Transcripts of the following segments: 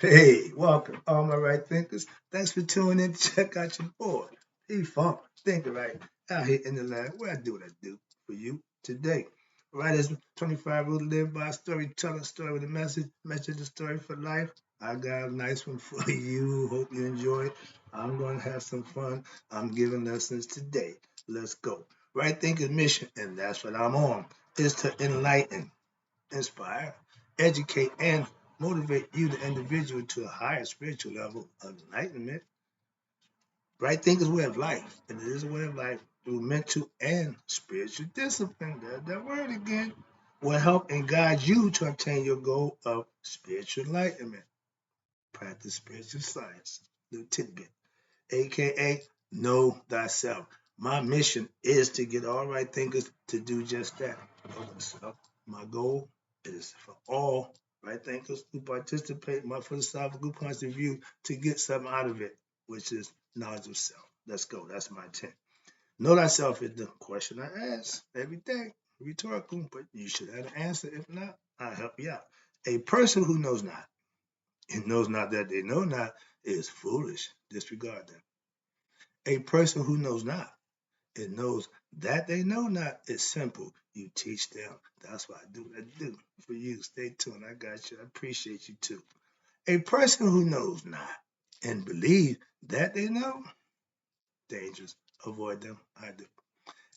Hey, welcome, all my right thinkers. Thanks for tuning in to check out your boy, P-Funk, thinking right, out here in the land where I do what I do for you today. Right as 25 rules to live by, storyteller, story with a message the story for life. I got a nice one for you. Hope you enjoy it. I'm going to have some fun. I'm giving lessons today. Let's go. Right thinking mission, and that's what I'm on, is to enlighten, inspire, educate, and motivate you, the individual, to a higher spiritual level of enlightenment. Right thinking is a way of life, and it is a way of life through mental and spiritual discipline. There's that word again. Will help and guide you to obtain your goal of spiritual enlightenment. Practice spiritual science. Little tidbit, aka know thyself. My mission is to get all right thinkers to do just that. Know thyself. My goal is for all right thinkers who participate in my philosophical points of view to get something out of it, which is knowledge of self. Let's go. That's my intent. Know thyself is the question I ask every day. Rhetorical, but you should have an answer. If not, I'll help you out. A person who knows not and knows not that they know not is foolish. Disregard them. A person who knows not and knows that they know not is simple. You teach them. That's what I do. I do for you. Stay tuned. I got you. I appreciate you too. A person who knows not and believes that they know, dangerous. Avoid them. I do.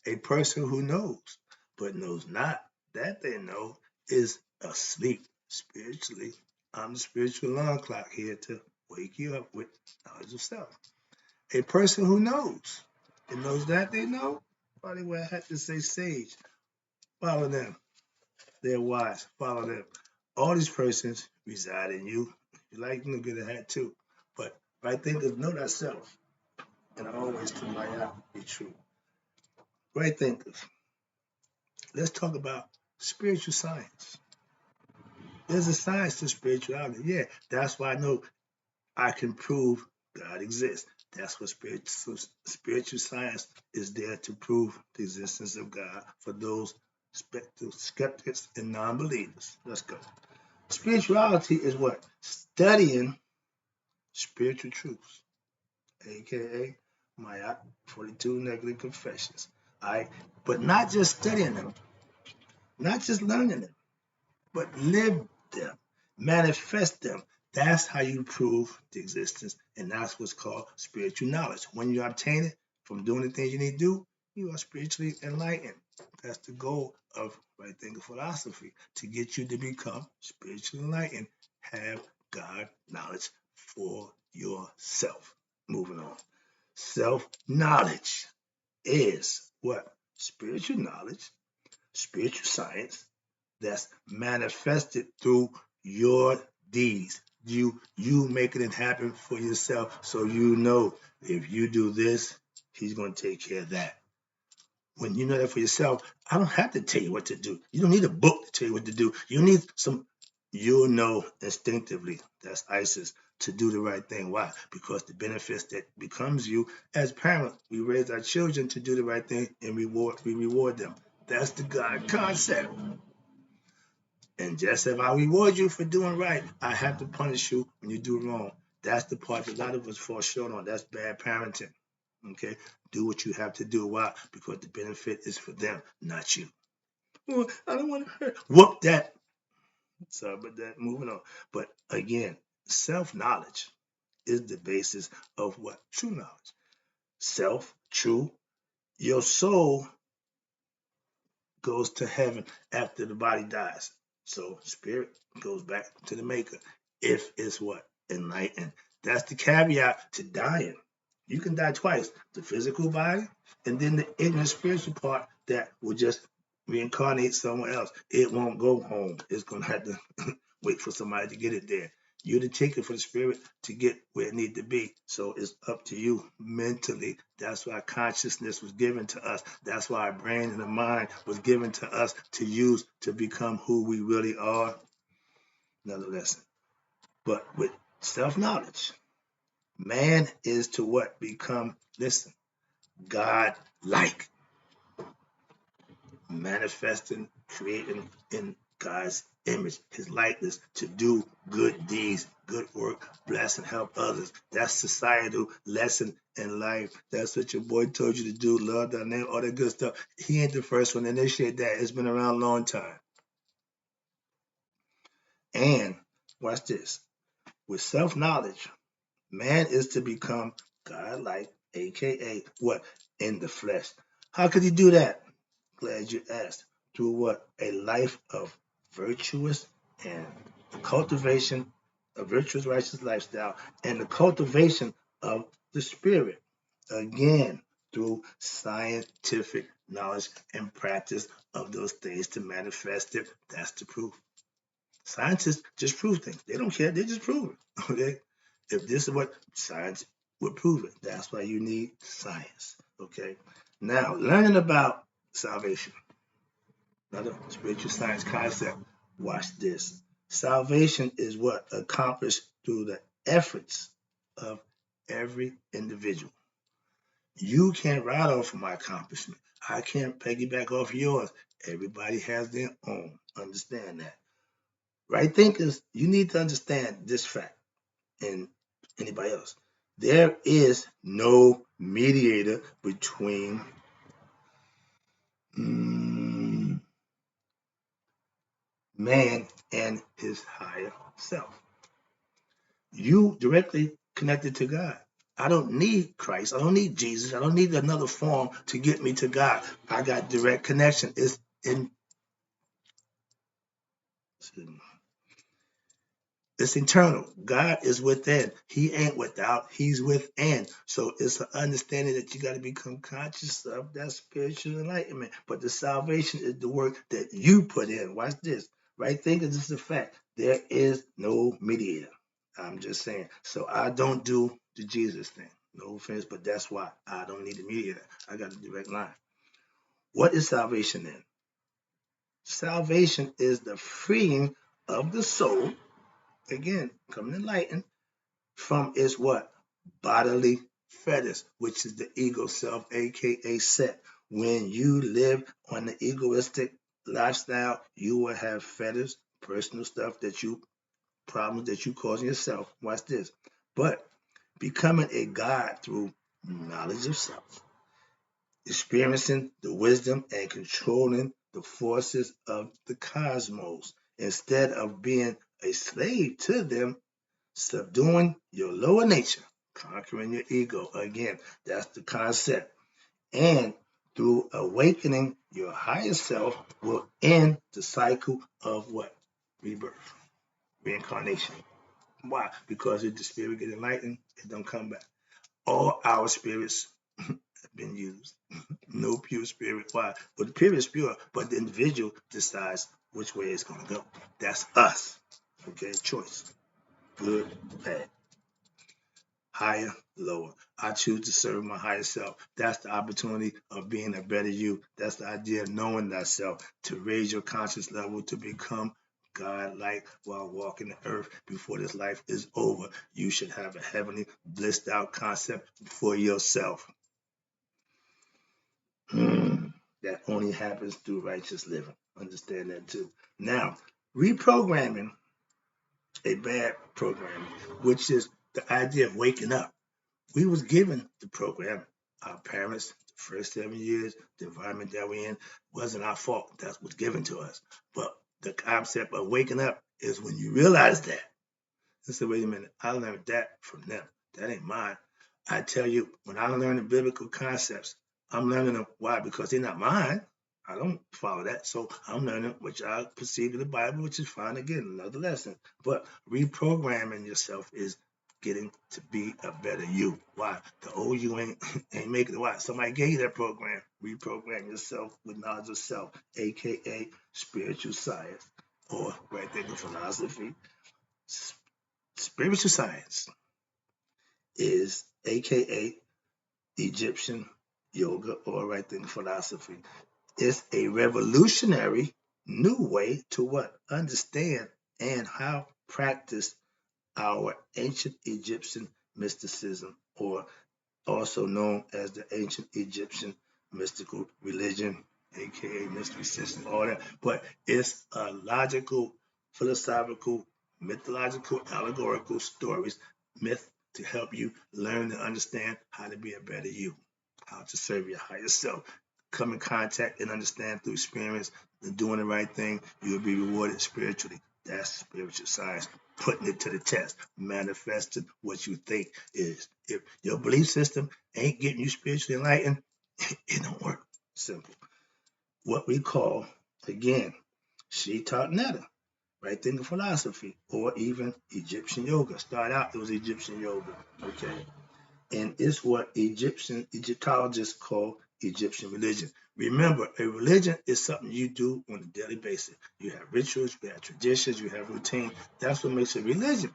A person who knows but knows not that they know is asleep spiritually. I'm the spiritual alarm clock here to wake you up with knowledge of self. A person who knows and knows that they know, probably would have to say sage. Follow them. They're wise. Follow them. All these persons reside in you. If you like them, get a hat too. But right thinkers know thyself and always to my out be true. Right thinkers. Let's talk about spiritual science. There's a science to spirituality. Yeah, that's why I know I can prove God exists. That's what spiritual science is there to prove the existence of God for those skeptics and non-believers. Let's go. Spirituality is what? Studying spiritual truths, aka my 42 negative confessions. All right, but not just studying them, not just learning them, but live them, manifest them. That's how you prove the existence, and that's what's called spiritual knowledge. When you obtain it from doing the things you need to do, you are spiritually enlightened. That's the goal of right thinking philosophy, to get you to become spiritually enlightened, have God knowledge for yourself. Moving on. Self-knowledge is what? Spiritual knowledge, spiritual science, that's manifested through your deeds. You making it happen for yourself, so you know if you do this, he's going to take care of that. When you know that for yourself, I don't have to tell you what to do. You don't need a book to tell you what to do. You need some. You'll know instinctively. That's ISIS, to do the right thing. Why? Because the benefits that becomes you as parents, we raise our children to do the right thing, and we reward them. That's the God concept. And just as I reward you for doing right, I have to punish you when you do wrong. That's the part that a lot of us fall short on. That's bad parenting. Okay? Do what you have to do. Why? Because the benefit is for them, not you. Well, I don't want to hurt. Whoop that. Sorry about that. Moving on. But again, self-knowledge is the basis of what? True knowledge. Self, true. Your soul goes to heaven after the body dies. So spirit goes back to the maker if it's what? Enlightened. That's the caveat to dying. You can die twice, the physical body and then the ignorant spiritual part that will just reincarnate somewhere else. It won't go home. It's going to have to wait for somebody to get it there. You're the ticket for the spirit to get where it need to be. So it's up to you mentally. That's why consciousness was given to us. That's why our brain and the mind was given to us to use to become who we really are. Another lesson. But with self-knowledge, man is to what? Become, listen, God-like, manifesting, creating in God's image, his likeness, to do good deeds, good work, bless and help others. That's societal lesson in life. That's what your boy told you to do. Love thy neighbor, all that good stuff. He ain't the first one to initiate that. It's been around a long time. And watch this. With self-knowledge, man is to become God-like, aka what? In the flesh. How could he do that? Glad you asked. Through what? A life of virtuous and the cultivation of virtuous, righteous lifestyle and the cultivation of the spirit. Again, through scientific knowledge and practice of those things to manifest it. That's the proof. Scientists just prove things. They don't care. They just prove it. Okay. If this is what science would prove it, that's why you need science. Okay. Now, learning about salvation, another spiritual science concept. Watch this. Salvation is what accomplished through the efforts of every individual. You can't ride off of my accomplishment. I can't piggyback off yours. Everybody has their own. Understand that. Right thinkers, you need to understand this fact, and anybody else. There is no mediator between man and his higher self. You directly connected to God. I don't need Christ. I don't need Jesus. I don't need another form to get me to God. I got direct connection. It's in It's internal. God is within. He ain't without. He's within. So it's an understanding that you got to become conscious of that spiritual enlightenment. But the salvation is the work that you put in. Watch this. Right thinking, this is a fact. There is no mediator. I'm just saying. So I don't do the Jesus thing. No offense, but that's why I don't need a mediator. I got a direct line. What is salvation then? Salvation is the freeing of the soul, again, coming enlightened, from its what? Bodily fetters, which is the ego self, aka set. When you live on the egoistic lifestyle, you will have fetters, personal stuff problems that you cause yourself. Watch this. But becoming a God through knowledge of self, experiencing the wisdom and controlling the forces of the cosmos, instead of being a slave to them, subduing your lower nature, conquering your ego. Again, that's the concept. And through awakening your higher self will end the cycle of what? Rebirth, reincarnation. Why? Because if the spirit get enlightened, it don't come back. All our spirits have been used. No pure spirit. Why? Well, the spirit is pure, but the individual decides which way it's going to go. That's us. Okay, choice. Good, bad. Higher, lower. I choose to serve my higher self. That's the opportunity of being a better you. That's the idea of knowing thyself, to raise your conscious level, to become God-like while walking the earth before this life is over. You should have a heavenly, blissed out concept for yourself. That only happens through righteous living. Understand that too. Now, reprogramming a bad programming, which is the idea of waking up. We was given the program. Our parents, the first 7 years, the environment that we're in, wasn't our fault. That was given to us. But the concept of waking up is when you realize that. I said, wait a minute, I learned that from them. That ain't mine. I tell you, when I learn the biblical concepts, I'm learning them. Why? Because they're not mine. I don't follow that. So I'm learning which I perceive in the Bible, which is fine. Again, another lesson. But reprogramming yourself is getting to be a better you. Why? The old you ain't making it. Why? Somebody gave you that program. Reprogram yourself with knowledge of self, aka spiritual science, or right thinking philosophy. Spiritual science is aka Egyptian yoga or right thinking philosophy. It's a revolutionary new way to what? Understand and how practice our ancient Egyptian mysticism, or also known as the ancient Egyptian mystical religion, aka mystery system, all that. But it's a logical philosophical, mythological, allegorical stories, myth to help you learn and understand how to be a better you, how to serve your higher self. Come in contact and understand through experience and doing the right thing, you'll be rewarded spiritually. That's spiritual science. Putting it to the test, manifesting what you think is. If your belief system ain't getting you spiritually enlightened, it don't work. Simple. What we call, again, she taught netta, right? Thinking philosophy, or even Egyptian yoga. Start out, it was Egyptian yoga, okay? And it's what Egyptologists call Egyptian religion. Remember, a religion is something you do on a daily basis. You have rituals, you have traditions, you have routine. That's what makes a religion.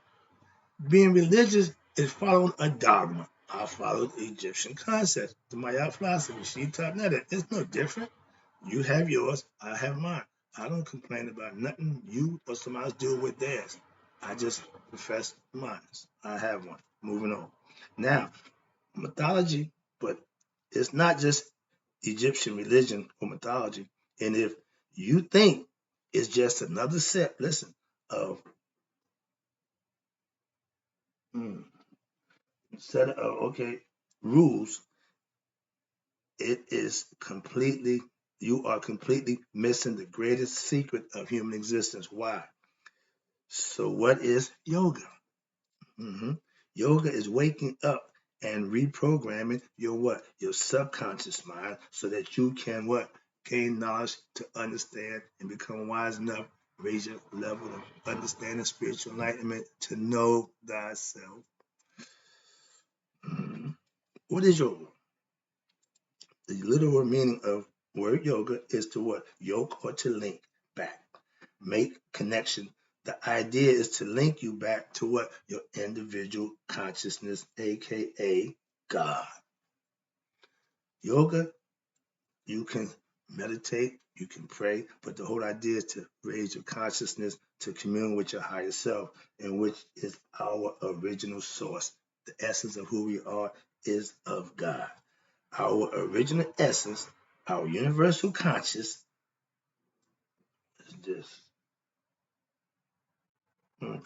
Being religious is following a dogma. I followed Egyptian concepts, the Maya philosophy. She taught that it's no different. You have yours, I have mine. I don't complain about nothing you or somebody else do with theirs. I just profess mine. I have one. Moving on. Now, mythology, but it's not just Egyptian religion or mythology. And if you think it's just another set, listen, of set of rules, it is completely you are completely missing the greatest secret of human existence. Why? So what is yoga? hmm Yoga is waking up and reprogramming your what? Your subconscious mind so that you can what? Gain knowledge to understand and become wise enough, raise your level of understanding, spiritual enlightenment to know thyself. Mhm. What is yoga? The literal meaning of word yoga is to what? Yoke or to link back. Make connection. The idea is to link you back to what? Your individual consciousness, aka God. Yoga, you can meditate, you can pray, but the whole idea is to raise your consciousness to commune with your higher self, and which is our original source. The essence of who we are is of God. Our original essence, our universal conscious is this.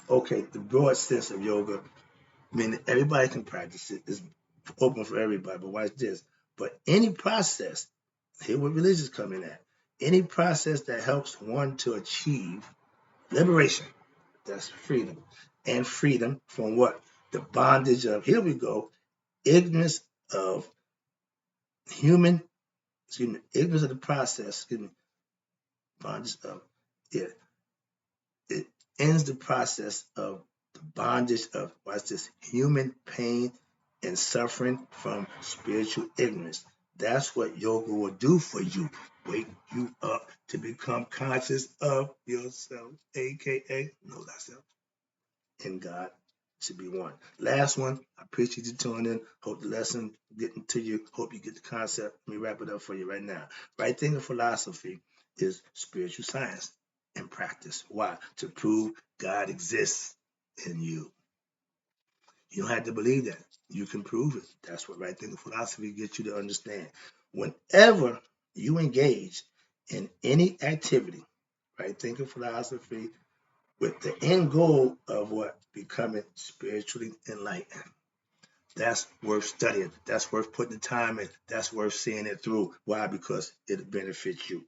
Okay, the broad sense of yoga, meaning everybody can practice it. It's open for everybody, but watch this. But any process, here where religions come in at, any process that helps one to achieve liberation, that's freedom. And freedom from what? The bondage of, here we go, ignorance of human, ignorance of the process, bondage of, yeah, it ends the process of the bondage of, watch this, human pain and suffering from spiritual ignorance. That's what yoga will do for you. Wake you up to become conscious of yourself, aka know thyself. And God should be one. Last one, I appreciate you tuning in. Hope the lesson getting to you. Hope you get the concept. Let me wrap it up for you right now. Right thinking philosophy is spiritual science and practice. Why? To prove God exists in you. You don't have to believe that. You can prove it. That's what right thinking philosophy gets you to understand. Whenever you engage in any activity, right thinking philosophy with the end goal of what? Becoming spiritually enlightened. That's worth studying. That's worth putting the time in. That's worth seeing it through. Why? Because it benefits you.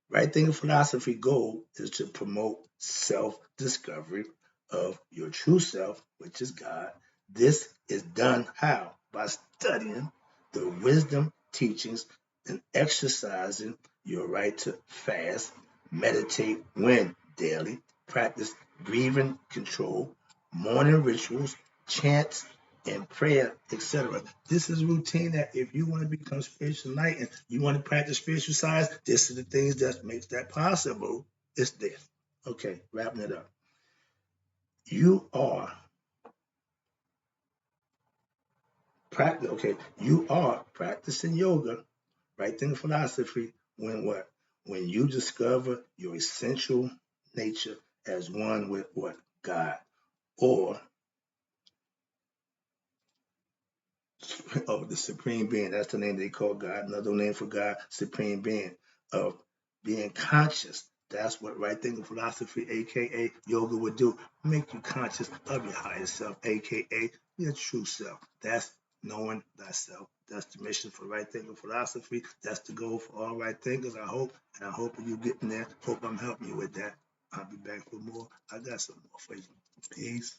Right thinking philosophy goal is to promote self-discovery of your true self, which is God. This is done how? By studying the wisdom teachings and exercising your right to fast, meditate when daily, practice breathing control, morning rituals, chants, and prayer, etc. This is routine that if you want to become spiritual enlightened, you want to practice spiritual science, this is the things that makes that possible. It's there. Okay, wrapping it up. You are you are practicing yoga, right thinking philosophy, when what? When you discover your essential nature as one with what? God. Or the supreme being. That's the name they call God. Another name for God, supreme being, of being conscious That's what right thinking philosophy, aka yoga, would do. Make you conscious of your higher self, aka your true self. That's knowing thyself. That's the mission for right thinking philosophy. That's the goal for all right thinkers. I hope, and I hope you getting there. Hope I'm helping you with that. I'll be back for more. I got some more for you. Peace.